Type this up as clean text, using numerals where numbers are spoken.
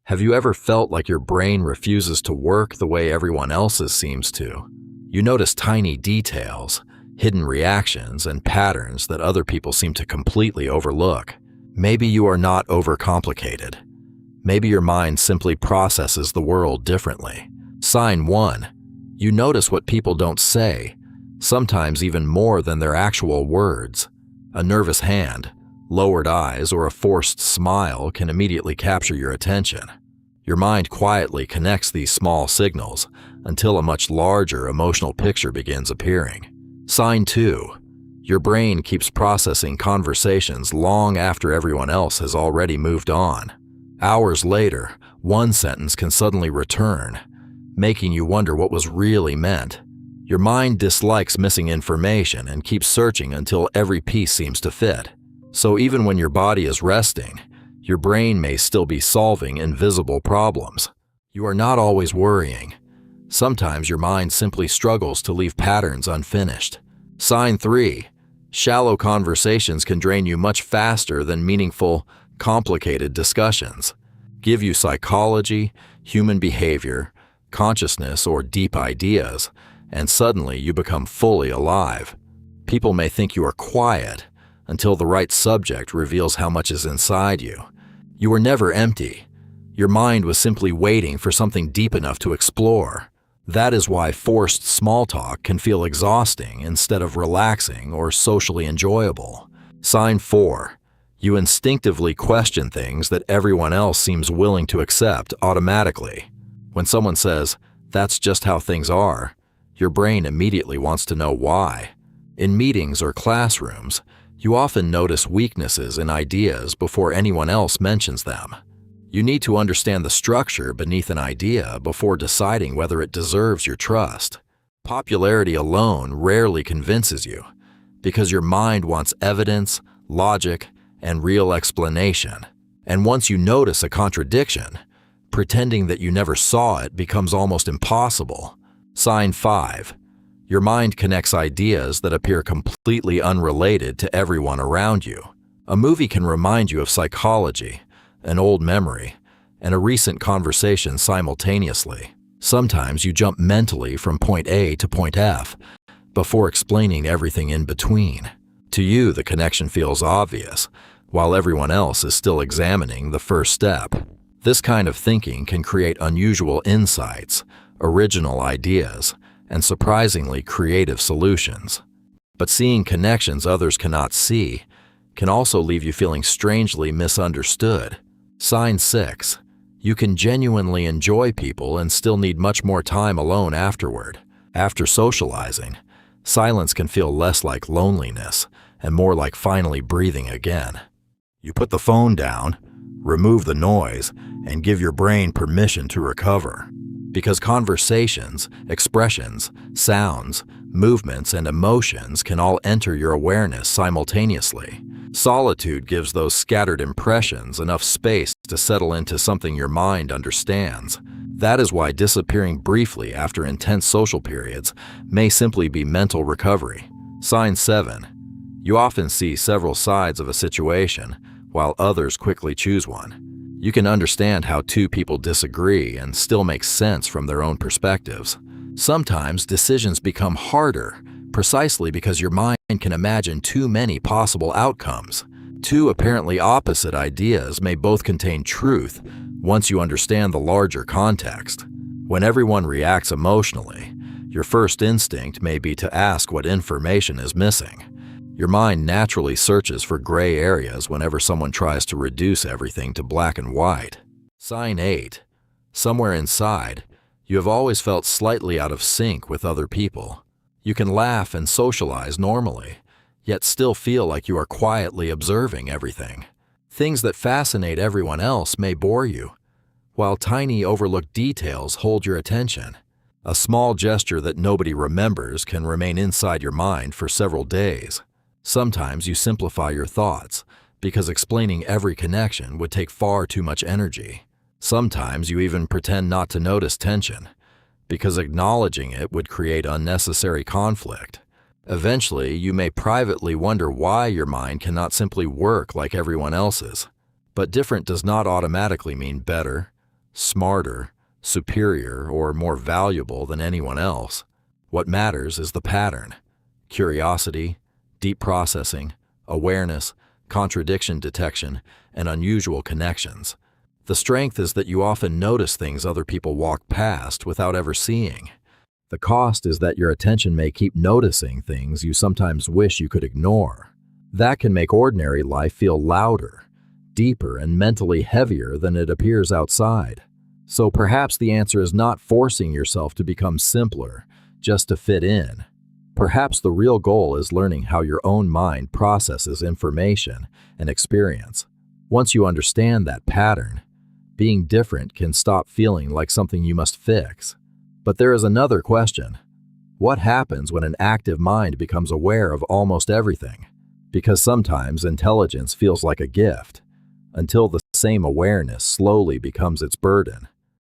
Have you ever felt like your brain refuses to work the way everyone else's seems to? You notice tiny details, hidden reactions, and patterns that other people seem to completely overlook. Maybe you are not overcomplicated. Maybe your mind simply processes the world differently. Sign 1. You notice what people don't say, sometimes even more than their actual words. A nervous hand, lowered eyes, or a forced smile can immediately capture your attention. Your mind quietly connects these small signals until a much larger emotional picture begins appearing. Sign 2. Your brain keeps processing conversations long after everyone else has already moved on. Hours later, one sentence can suddenly return, making you wonder what was really meant. Your mind dislikes missing information and keeps searching until every piece seems to fit. So even when your body is resting, your brain may still be solving invisible problems. You are not always worrying. Sometimes your mind simply struggles to leave patterns unfinished. Sign 3. Shallow conversations can drain you much faster than meaningful, complicated discussions. Give you psychology, human behavior, consciousness, or deep ideas, and suddenly you become fully alive. People may think you are quiet until the right subject reveals how much is inside you. You were never empty. Your mind was simply waiting for something deep enough to explore. That is why forced small talk can feel exhausting instead of relaxing or socially enjoyable. Sign 4. You instinctively question things that everyone else seems willing to accept automatically. When someone says, "That's just how things are," your brain immediately wants to know why. In meetings or classrooms, you often notice weaknesses in ideas before anyone else mentions them. You need to understand the structure beneath an idea before deciding whether it deserves your trust. Popularity alone rarely convinces you, because your mind wants evidence, logic, and real explanation. And once you notice a contradiction, pretending that you never saw it becomes almost impossible. Sign 5. Your mind connects ideas that appear completely unrelated to everyone around you. A movie can remind you of psychology, an old memory, and a recent conversation simultaneously. Sometimes you jump mentally from point A to point F before explaining everything in between. To you, the connection feels obvious, while everyone else is still examining the first step. This kind of thinking can create unusual insights, original ideas, and surprisingly creative solutions. But seeing connections others cannot see can also leave you feeling strangely misunderstood. Sign 6. You can genuinely enjoy people and still need much more time alone afterward. After socializing, silence can feel less like loneliness and more like finally breathing again. You put the phone down, remove the noise, and give your brain permission to recover. Because conversations, expressions, sounds, movements, and emotions can all enter your awareness simultaneously. Solitude gives those scattered impressions enough space to settle into something your mind understands. That is why disappearing briefly after intense social periods may simply be mental recovery. Sign 7. You often see several sides of a situation, while others quickly choose one. You can understand how two people disagree and still make sense from their own perspectives. Sometimes decisions become harder precisely because your mind can imagine too many possible outcomes. Two apparently opposite ideas may both contain truth once you understand the larger context. When everyone reacts emotionally, your first instinct may be to ask what information is missing. Your mind naturally searches for gray areas whenever someone tries to reduce everything to black and white. Sign 8. Somewhere inside, you have always felt slightly out of sync with other people. You can laugh and socialize normally, yet still feel like you are quietly observing everything. Things that fascinate everyone else may bore you, while tiny overlooked details hold your attention. A small gesture that nobody remembers can remain inside your mind for several days. Sometimes you simplify your thoughts, because explaining every connection would take far too much energy. Sometimes you even pretend not to notice tension, because acknowledging it would create unnecessary conflict. Eventually, you may privately wonder why your mind cannot simply work like everyone else's. But different does not automatically mean better. smarter, superior, or more valuable than anyone else. What matters is the pattern: curiosity, deep processing, awareness, contradiction detection, and unusual connections. The strength is that you often notice things other people walk past without ever seeing. The cost is that your attention may keep noticing things you sometimes wish you could ignore. That can make ordinary life feel louder, deeper, and mentally heavier than it appears outside. So perhaps the answer is not forcing yourself to become simpler just to fit in. Perhaps the real goal is learning how your own mind processes information and experience. Once you understand that pattern, being different can stop feeling like something you must fix. But there is another question. What happens when an active mind becomes aware of almost everything? Because sometimes intelligence feels like a gift, until the same awareness slowly becomes its burden.